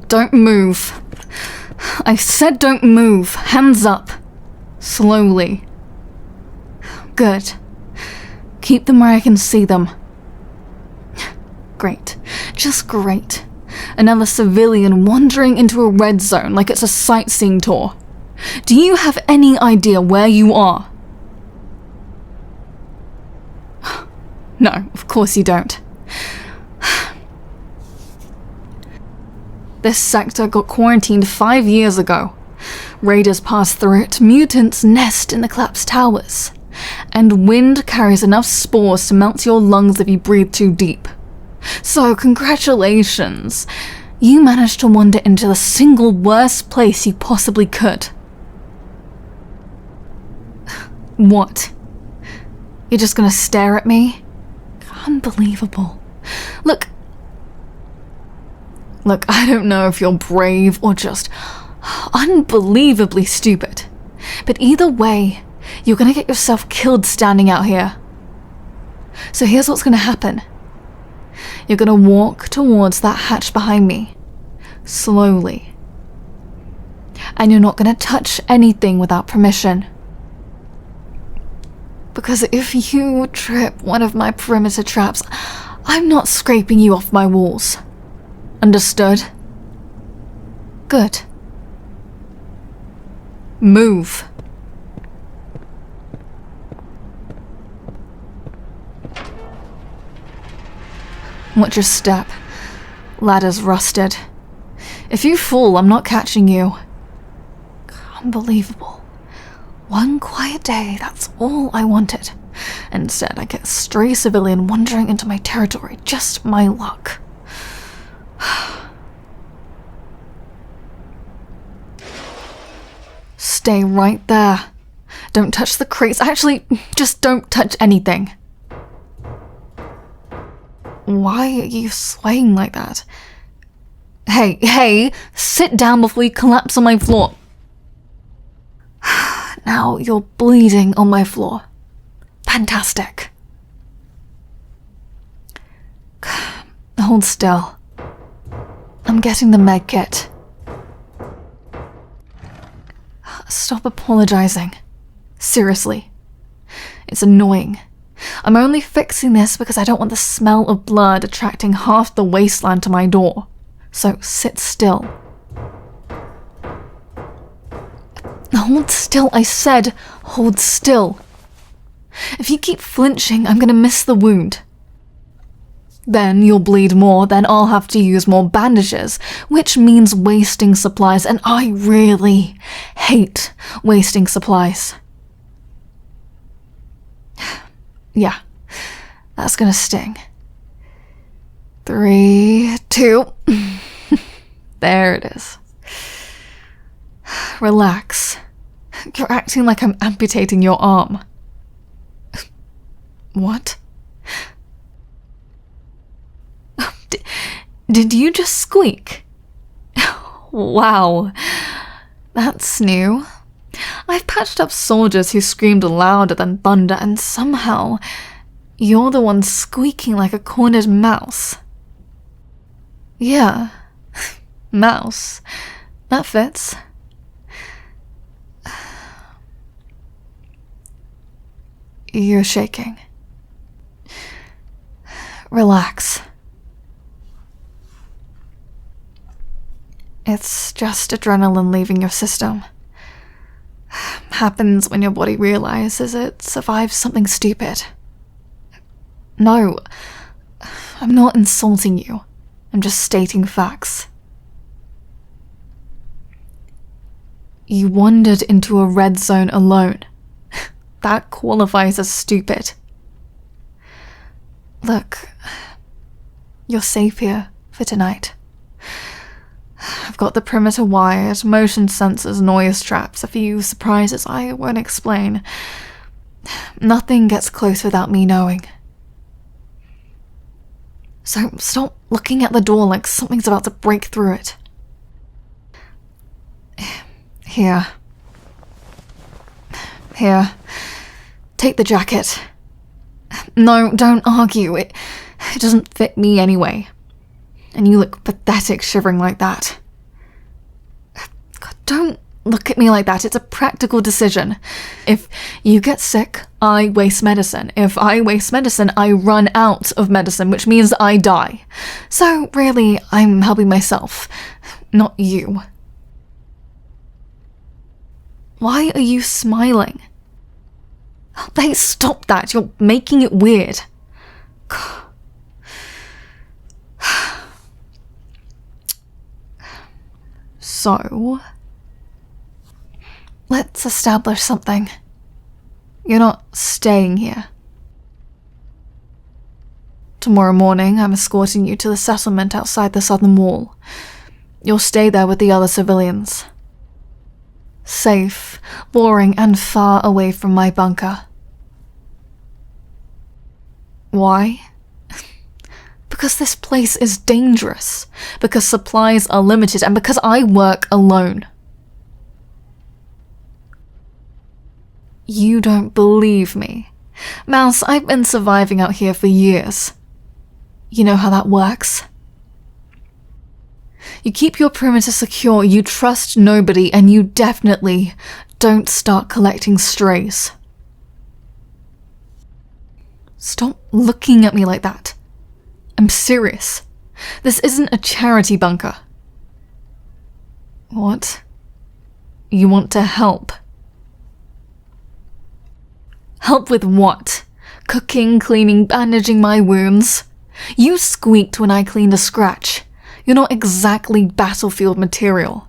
Don't move. I said don't move. Hands up. Slowly. Good. Keep them where I can see them. Great. Just great. Another civilian wandering into a red zone like it's a sightseeing tour. Do you have any idea where you are? No, of course you don't. This sector got quarantined 5 years ago. Raiders pass through it, mutants nest in the collapsed towers, and wind carries enough spores to melt your lungs if you breathe too deep. So, congratulations. You managed to wander into the single worst place you possibly could. What? You're just gonna stare at me? Unbelievable. Look, I don't know if you're brave or just unbelievably stupid, but either way, you're gonna get yourself killed standing out here. So here's what's gonna happen. You're gonna walk towards that hatch behind me, slowly. And you're not gonna touch anything without permission. Because if you trip one of my perimeter traps, I'm not scraping you off my walls. Understood? Good. Move. Watch your step. Ladder's rusted. If you fall, I'm not catching you. Unbelievable. One quiet day, that's all I wanted. Instead, I get a stray civilian wandering into my territory. Just my luck. Stay right there. Don't touch the crates. Actually, just don't touch anything. Why are you swaying like that? Hey, sit down before you collapse on my floor. Now you're bleeding on my floor. Fantastic. Hold still. I'm getting the med kit. Stop apologizing. Seriously. It's annoying. I'm only fixing this because I don't want the smell of blood attracting half the wasteland to my door. So sit still. Hold still, I said. Hold still. If you keep flinching, I'm gonna miss the wound. Then you'll bleed more, then I'll have to use more bandages, which means wasting supplies, and I really hate wasting supplies. Yeah, that's gonna sting. 3, 2. There it is. Relax. You're acting like I'm amputating your arm. What? Did you just squeak? Wow, that's new. I've patched up soldiers who screamed louder than thunder, and somehow you're the one squeaking like a cornered mouse. Yeah, mouse. That fits. You're shaking. Relax. It's just adrenaline leaving your system. Happens when your body realizes it survived something stupid. No, I'm not insulting you. I'm just stating facts. You wandered into a red zone alone. That qualifies as stupid. Look, you're safe here for tonight. I've got the perimeter wired, motion sensors, noise traps, a few surprises I won't explain. Nothing gets close without me knowing. So stop looking at the door like something's about to break through it. Here. Take the jacket. No, don't argue. It doesn't fit me anyway. And you look pathetic shivering like that. Don't look at me like that. It's a practical decision. If you get sick, I waste medicine. If I waste medicine, I run out of medicine, which means I die. So really, I'm helping myself, not you. Why are you smiling? Hey, stop that. You're making it weird. So, let's establish something. You're not staying here. Tomorrow morning, I'm escorting you to the settlement outside the southern wall. You'll stay there with the other civilians. Safe, boring, and far away from my bunker. Why? Because this place is dangerous, because supplies are limited, and because I work alone. You don't believe me. Mouse, I've been surviving out here for years. You know how that works? You keep your perimeter secure, you trust nobody, and you definitely don't start collecting strays. Stop looking at me like that. I'm serious. This isn't a charity bunker. What? You want to help? Help with what? Cooking, cleaning, bandaging my wounds? You squeaked when I cleaned a scratch. You're not exactly battlefield material.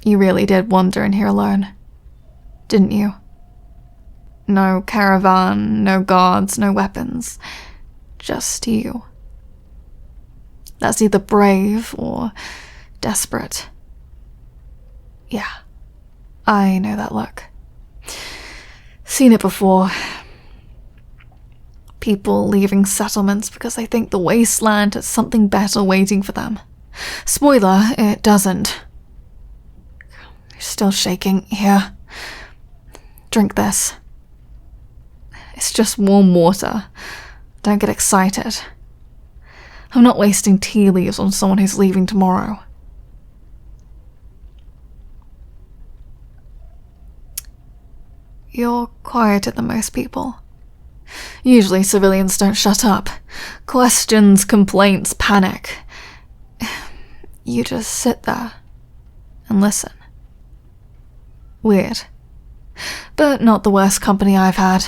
You really did wander in here alone, didn't you? No caravan, no guards, no weapons. Just you. That's either brave or desperate. Yeah, I know that look. Seen it before. People leaving settlements because they think the wasteland has something better waiting for them. Spoiler, it doesn't. You're still shaking. Here. Drink this. It's just warm water. Don't get excited. I'm not wasting tea leaves on someone who's leaving tomorrow. You're quieter than most people. Usually civilians don't shut up. Questions, complaints, panic. You just sit there and listen. Weird. But not the worst company I've had.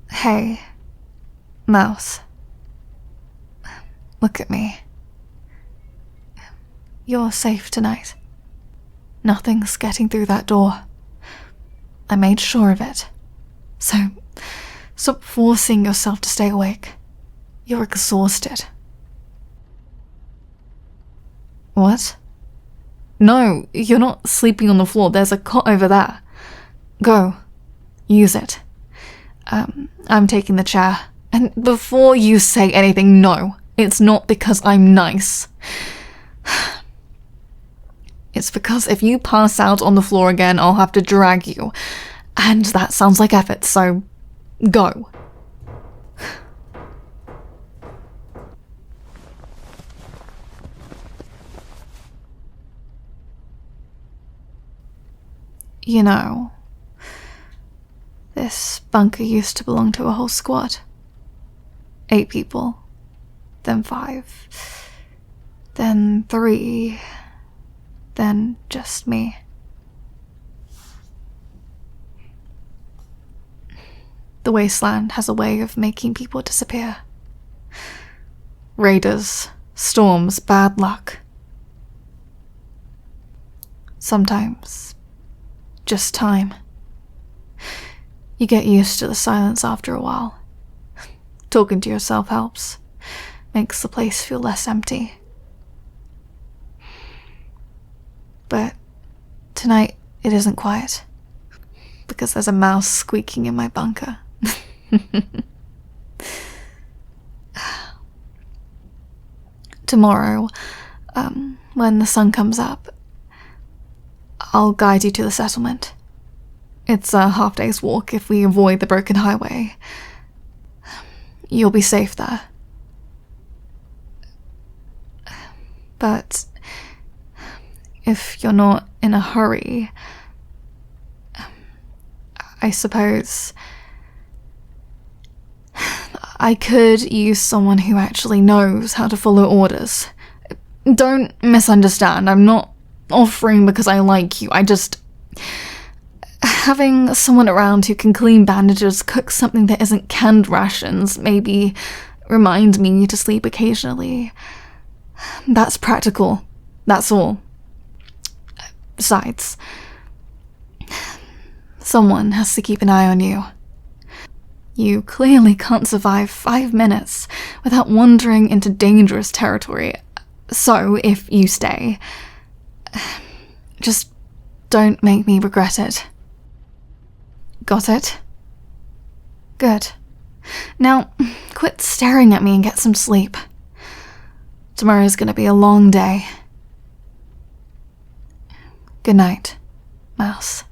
Hey, Mouse. Look at me. You're safe tonight. Nothing's getting through that door. I made sure of it. So, stop forcing yourself to stay awake. You're exhausted. What? No, you're not sleeping on the floor. There's a cot over there. Go. Use it. I'm taking the chair. And before you say anything, no. It's not because I'm nice. It's because if you pass out on the floor again, I'll have to drag you. And that sounds like effort, so go. You know, this bunker used to belong to a whole squad. 8 people, then 5, then 3, then just me. The wasteland has a way of making people disappear. Raiders, storms, bad luck. Sometimes, just time. You get used to the silence after a while. Talking to yourself helps. Makes the place feel less empty. But tonight it isn't quiet. Because there's a mouse squeaking in my bunker. Tomorrow, when the sun comes up, I'll guide you to the settlement. It's a half-day's walk if we avoid the broken highway. You'll be safe there. But if you're not in a hurry, I suppose I could use someone who actually knows how to follow orders. Don't misunderstand, I'm not offering because I like you, having someone around who can clean bandages, cook something that isn't canned rations, maybe remind me to sleep occasionally. That's practical, that's all. Besides, someone has to keep an eye on you. You clearly can't survive 5 minutes without wandering into dangerous territory. So, if you stay, just don't make me regret it. Got it? Good. Now, quit staring at me and get some sleep. Tomorrow's gonna be a long day. Good night, Mouse.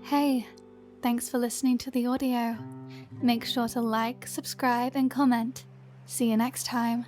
Hey, thanks for listening to the audio. Make sure to like, subscribe, and comment. See you next time.